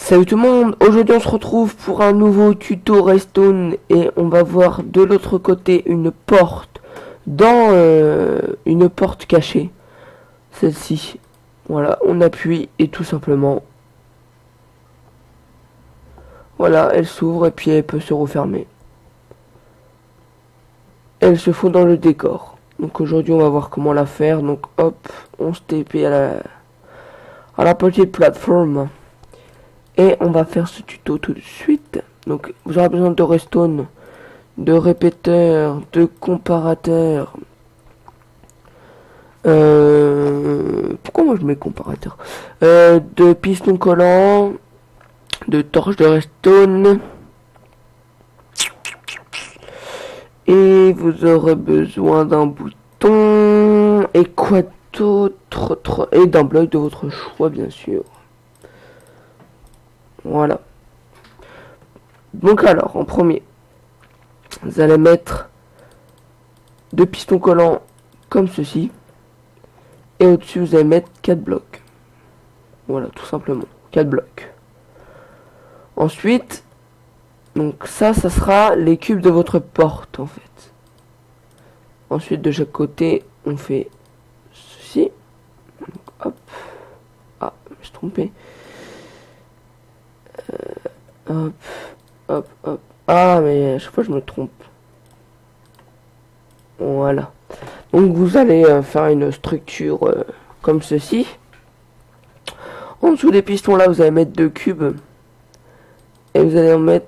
Salut tout le monde, aujourd'hui on se retrouve pour un nouveau tuto Redstone et on va voir de l'autre côté une porte dans une porte cachée. Celle-ci. Voilà, on appuie et tout simplement, voilà, elle s'ouvre et puis elle peut se refermer. Elle se fout dans le décor. Donc aujourd'hui on va voir comment la faire. Donc hop, on se TP à la petite plateforme. Et on va faire ce tuto tout de suite. Donc vous aurez besoin de redstone, de répéteurs, de comparateurs. Pourquoi moi je mets comparateur, de pistons collants, de torches de redstone. Et vous aurez besoin d'un bouton. Et quoi d'autre? Et d'un bloc de votre choix bien sûr. Voilà. Donc alors, en premier, vous allez mettre deux pistons collants comme ceci. Et au-dessus, vous allez mettre 4 blocs. Voilà, tout simplement. 4 blocs. Ensuite, donc ça sera les cubes de votre porte, en fait. Ensuite, de chaque côté, on fait ceci. Donc, hop. Ah, je me suis trompé. Hop, hop, hop. Ah, mais à chaque fois je me trompe. Voilà. Donc vous allez faire une structure comme ceci. En dessous des pistons là, vous allez mettre 2 cubes. Et vous allez en mettre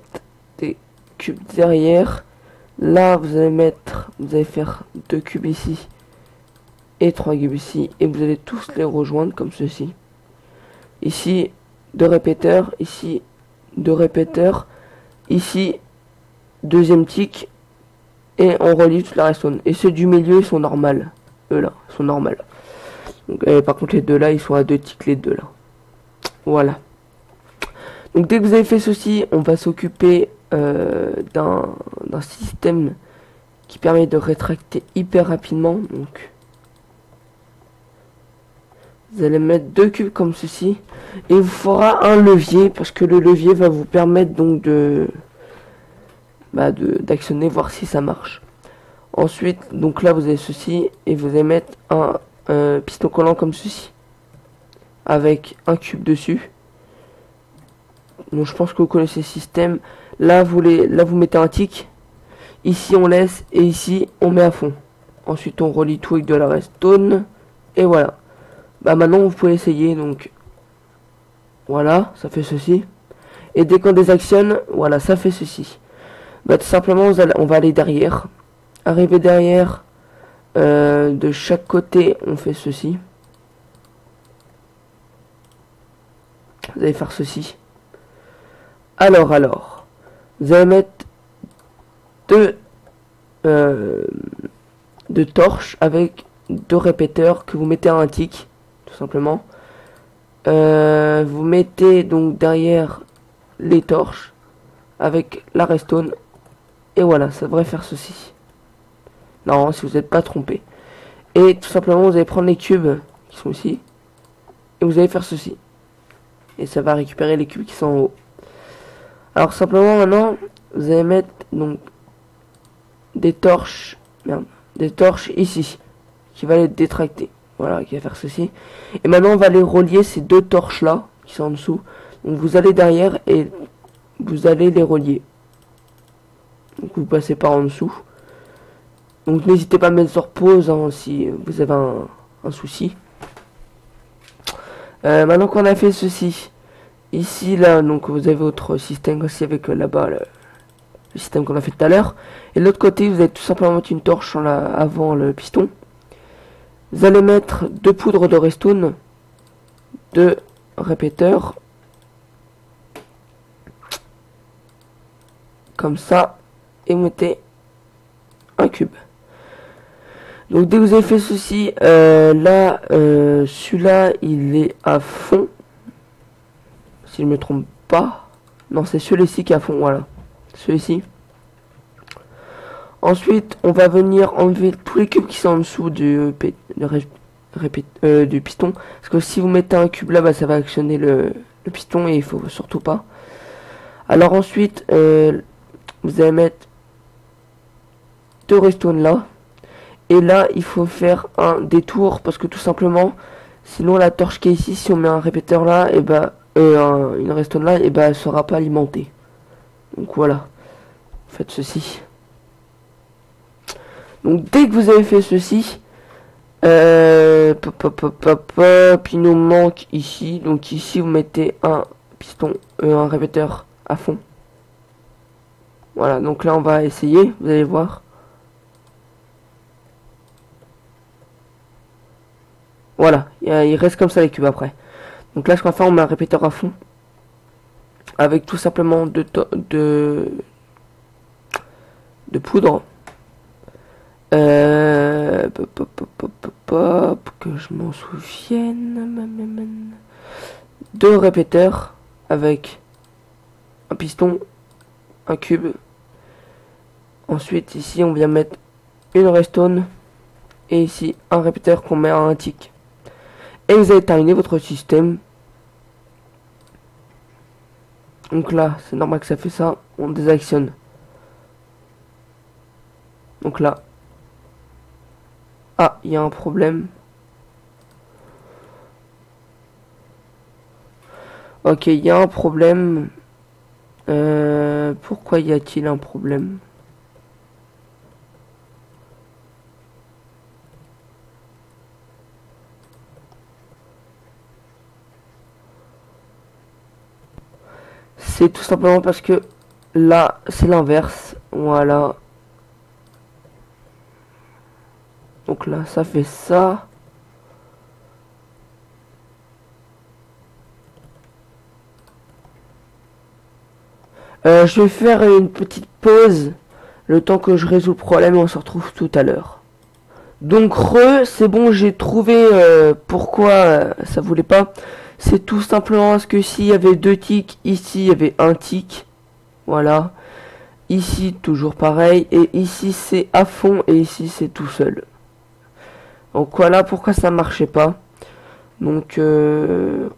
des cubes derrière. Là, vous allez faire 2 cubes ici. Et 3 cubes ici. Et vous allez tous les rejoindre comme ceci. Ici, 2 répéteurs. Ici, 2 répéteurs, ici deuxième tic et on relie toute la redstone. Et ceux du milieu ils sont normales, eux là sont normales. Donc, par contre les deux là ils sont à 2 tics, les deux là. Voilà. Donc dès que vous avez fait ceci, on va s'occuper d'un système qui permet de rétracter hyper rapidement. Donc vous allez mettre 2 cubes comme ceci. Et il vous faudra un levier. Parce que le levier va vous permettre donc d'actionner, voir si ça marche. Ensuite, donc là vous avez ceci. Et vous allez mettre un piston collant comme ceci. Avec un cube dessus. Donc je pense que vous connaissez le système. Là vous mettez un tic. Ici on laisse. Et ici on met à fond. Ensuite on relie tout avec de la redstone. Et voilà. Bah maintenant vous pouvez essayer, donc voilà, ça fait ceci. Et dès qu'on désactionne, voilà, ça fait ceci. Bah tout simplement on va aller derrière. Arriver derrière, de chaque côté on fait ceci. Vous allez faire ceci. Alors, vous allez mettre deux torches avec 2 répéteurs que vous mettez à un tic. Tout simplement. Vous mettez donc derrière les torches avec la redstone et voilà, ça devrait faire ceci. Non, si vous n'êtes pas trompé. Et tout simplement vous allez prendre les cubes qui sont ici et vous allez faire ceci et ça va récupérer les cubes qui sont en haut. Alors simplement maintenant vous allez mettre donc des torches ici qui va les détracter. Voilà, qui va faire ceci. Et maintenant on va les relier, ces 2 torches là qui sont en dessous. Donc vous allez derrière et vous allez les relier. Donc vous passez par en dessous. Donc n'hésitez pas à mettre sur pause hein, si vous avez un souci. Maintenant qu'on a fait ceci, ici là, donc vous avez votre système aussi avec là-bas le système qu'on a fait tout à l'heure. Et de l'autre côté vous allez tout simplement mettre une torche avant le piston. Vous allez mettre 2 poudres de redstone, 2 répéteurs, comme ça, et vous mettez un cube. Donc dès que vous avez fait ceci, là, celui-là, il est à fond, si je ne me trompe pas. Non, c'est celui-ci qui est à fond, voilà, celui-ci. Ensuite, on va venir enlever tous les cubes qui sont en dessous du piston. Parce que si vous mettez un cube là, bah, ça va actionner le piston et il faut surtout pas. Alors ensuite, vous allez mettre 2 redstone là. Et là, il faut faire un détour parce que tout simplement, sinon la torche qui est ici, si on met un répéteur là, et bah, une redstone là, et bah, elle sera pas alimentée. Donc voilà, faites ceci. Donc dès que vous avez fait ceci, il nous manque ici. Donc ici, vous mettez un piston, un répéteur à fond. Voilà, donc là on va essayer, vous allez voir. Voilà, il reste comme ça les cubes après. Donc là, ce qu'on va faire, on met un répéteur à fond. Avec tout simplement de poudre. Que je m'en souvienne. 2 répéteurs avec un piston, un cube. Ensuite, ici, on vient mettre une redstone. Et ici, un répéteur qu'on met à un tick. Et vous avez terminé votre système. Donc là, c'est normal que ça fait ça. On désactionne. Donc là. Ah, il y a un problème. Ok, il y a un problème. Pourquoi y a-t-il un problème? C'est tout simplement parce que là, c'est l'inverse. Voilà. Donc là, ça fait ça. Je vais faire une petite pause. Le temps que je résous le problème, on se retrouve tout à l'heure. Donc c'est bon, j'ai trouvé pourquoi ça voulait pas. C'est tout simplement parce que s'il y avait 2 ticks, ici il y avait un tick. Voilà. Ici toujours pareil. Et ici c'est à fond et ici c'est tout seul. Donc voilà pourquoi ça marchait pas. Donc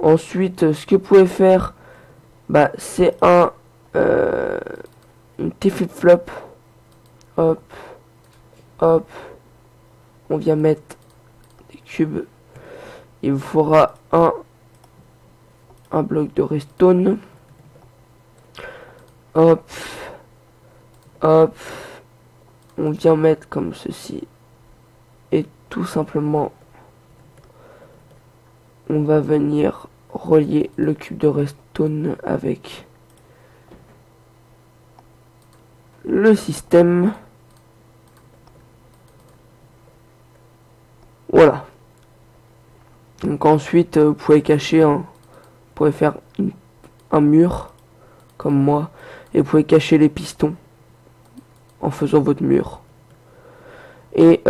ensuite ce que vous pouvez faire, bah c'est une petit flip-flop. Hop. Hop. On vient mettre des cubes. Il vous faudra un bloc de redstone. Hop. Hop. On vient mettre comme ceci. Et tout simplement, on va venir relier le cube de redstone avec le système. Voilà. Donc ensuite, vous pouvez cacher vous pouvez faire un mur comme moi et vous pouvez cacher les pistons en faisant votre mur. Et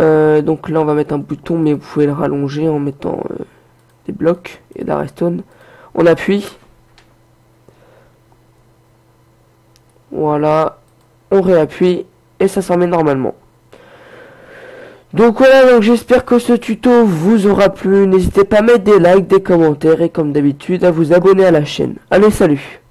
donc là, on va mettre un bouton, mais vous pouvez le rallonger en mettant des blocs et de la redstone. On appuie. Voilà. On réappuie et ça s'en met normalement. Donc voilà, donc j'espère que ce tuto vous aura plu. N'hésitez pas à mettre des likes, des commentaires et comme d'habitude à vous abonner à la chaîne. Allez, salut!